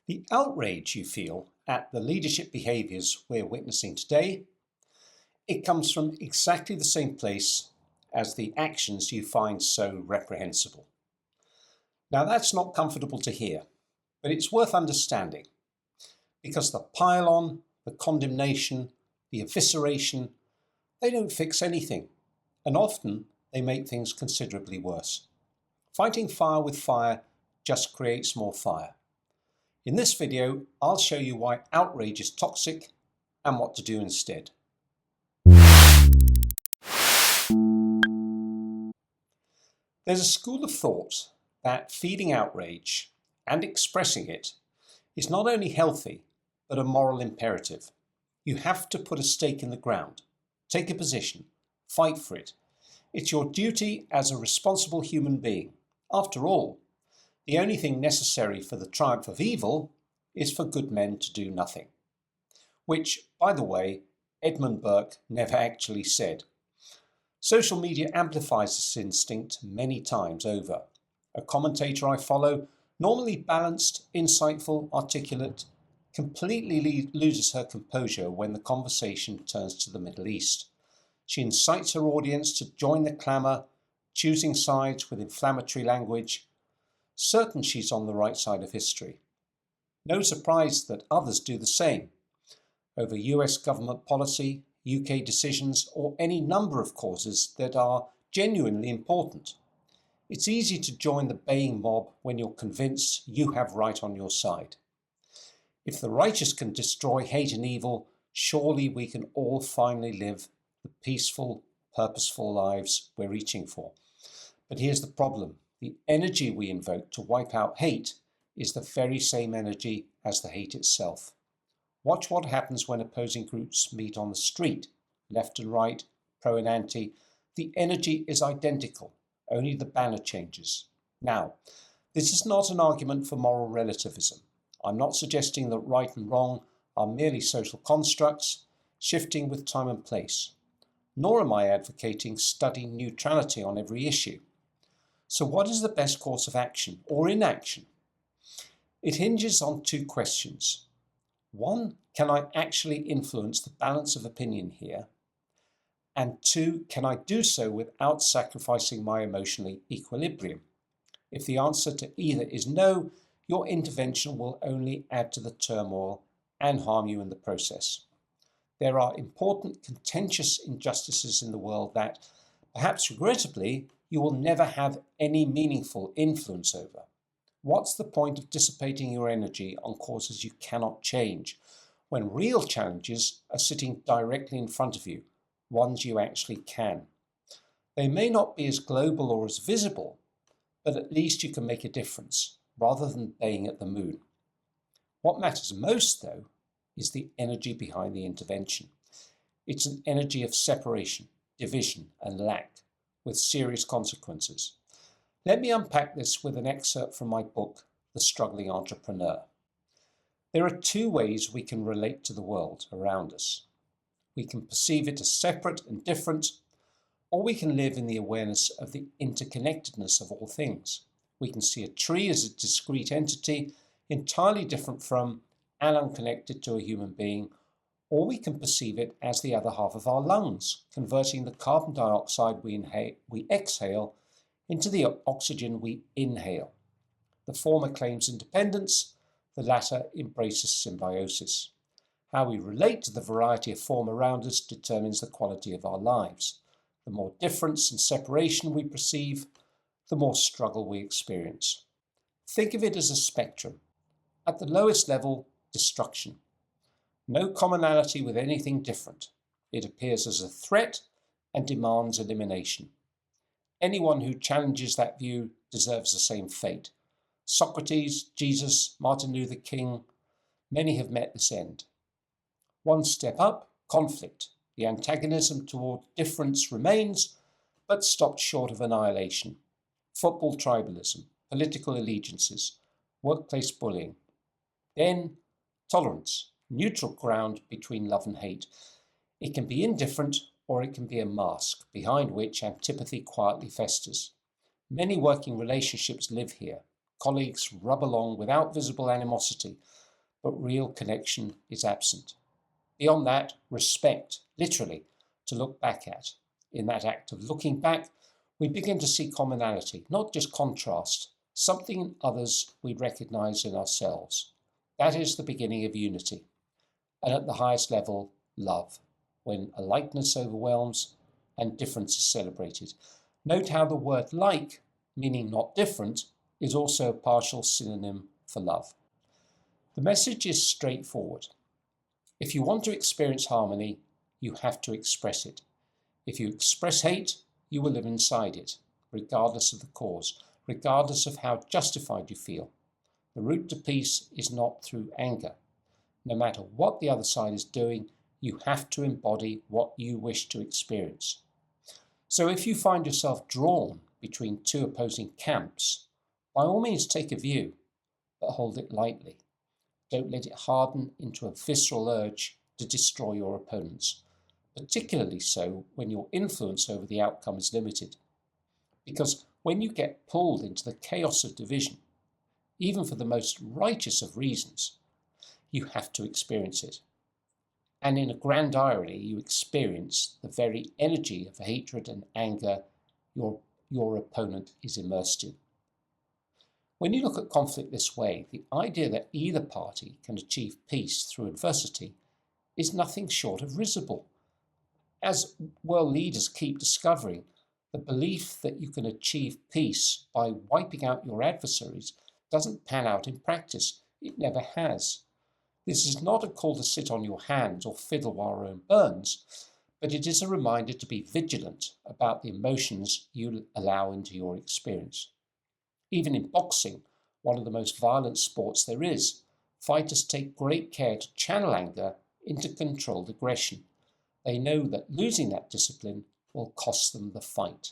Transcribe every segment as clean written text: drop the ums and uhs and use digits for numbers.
The outrage you feel at the leadership behaviours we're witnessing today, it comes from exactly the same place as the actions you find so reprehensible. Now that's not comfortable to hear, but it's worth understanding because the pile-on, the condemnation, the evisceration, they don't fix anything, and often they make things considerably worse. Fighting fire with fire just creates more fire. In this video, I'll show you why outrage is toxic and what to do instead. There's a school of thought that feeding outrage and expressing it is not only healthy, but a moral imperative. You have to put a stake in the ground, take a position, fight for it. It's your duty as a responsible human being. After all, the only thing necessary for the triumph of evil is for good men to do nothing. Which, by the way, Edmund Burke never actually said. Social media amplifies this instinct many times over. A commentator I follow, normally balanced, insightful, articulate, completely loses her composure when the conversation turns to the Middle East. She incites her audience to join the clamour, choosing sides with inflammatory language, certain she's on the right side of history. No surprise that others do the same. Over US government policy, UK decisions, or any number of causes that are genuinely important. It's easy to join the baying mob when you're convinced you have right on your side. If the righteous can destroy hate and evil, surely we can all finally live the peaceful, purposeful lives we're reaching for. But here's the problem. The energy we invoke to wipe out hate is the very same energy as the hate itself. Watch what happens when opposing groups meet on the street, left and right, pro and anti. The energy is identical, only the banner changes. Now, this is not an argument for moral relativism. I'm not suggesting that right and wrong are merely social constructs, shifting with time and place. Nor am I advocating studying neutrality on every issue. So what is the best course of action or inaction? It hinges on two questions. One, can I actually influence the balance of opinion here? And two, can I do so without sacrificing my emotional equilibrium? If the answer to either is no, your intervention will only add to the turmoil and harm you in the process. There are important, contentious injustices in the world that, perhaps regrettably, you will never have any meaningful influence over. What's the point of dissipating your energy on causes you cannot change, when real challenges are sitting directly in front of you, ones you actually can? They may not be as global or as visible, but at least you can make a difference, rather than baying at the moon. What matters most, though, is the energy behind the intervention. It's an energy of separation, division, and lack, with serious consequences. Let me unpack this with an excerpt from my book, The Struggling Entrepreneur. There are two ways we can relate to the world around us. We can perceive it as separate and different, or we can live in the awareness of the interconnectedness of all things. We can see a tree as a discrete entity, entirely different from and unconnected to a human being, or we can perceive it as the other half of our lungs, converting the carbon dioxide we exhale into the oxygen we inhale. The former claims independence, the latter embraces symbiosis. How we relate to the variety of form around us determines the quality of our lives. The more difference and separation we perceive, the more struggle we experience. Think of it as a spectrum. At the lowest level, destruction. No commonality with anything different. It appears as a threat and demands elimination. Anyone who challenges that view deserves the same fate. Socrates, Jesus, Martin Luther King, many have met this end. One step up, conflict. The antagonism toward difference remains, but stopped short of annihilation. Football tribalism, political allegiances, workplace bullying. Then, tolerance, neutral ground between love and hate. It can be indifferent, or it can be a mask, behind which antipathy quietly festers. Many working relationships live here. Colleagues rub along without visible animosity, but real connection is absent. Beyond that, respect, literally, to look back at. In that act of looking back, we begin to see commonality, not just contrast, something in others we recognize in ourselves. That is the beginning of unity. And at the highest level, love, when a likeness overwhelms and difference is celebrated. Note how the word like, meaning not different, is also a partial synonym for love. The message is straightforward. If you want to experience harmony, you have to express it. If you express hate, you will live inside it, regardless of the cause, regardless of how justified you feel. The route to peace is not through anger. No matter what the other side is doing, you have to embody what you wish to experience. So if you find yourself drawn between two opposing camps, by all means take a view, but hold it lightly. Don't let it harden into a visceral urge to destroy your opponents, particularly so when your influence over the outcome is limited. Because when you get pulled into the chaos of division, even for the most righteous of reasons, you have to experience it. And in a grand irony, you experience the very energy of hatred and anger your opponent is immersed in. When you look at conflict this way, the idea that either party can achieve peace through adversity is nothing short of risible. As world leaders keep discovering, the belief that you can achieve peace by wiping out your adversaries doesn't pan out in practice. It never has. This is not a call to sit on your hands or fiddle while Rome burns, but it is a reminder to be vigilant about the emotions you allow into your experience. Even in boxing, one of the most violent sports there is, fighters take great care to channel anger into controlled aggression. They know that losing that discipline will cost them the fight.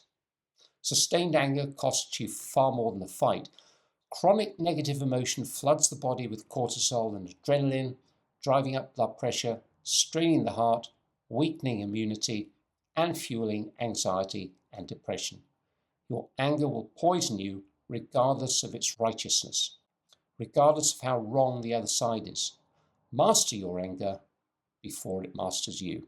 Sustained anger costs you far more than the fight. Chronic negative emotion floods the body with cortisol and adrenaline, driving up blood pressure, straining the heart, weakening immunity, and fueling anxiety and depression. Your anger will poison you regardless of its righteousness, regardless of how wrong the other side is. Master your anger before it masters you.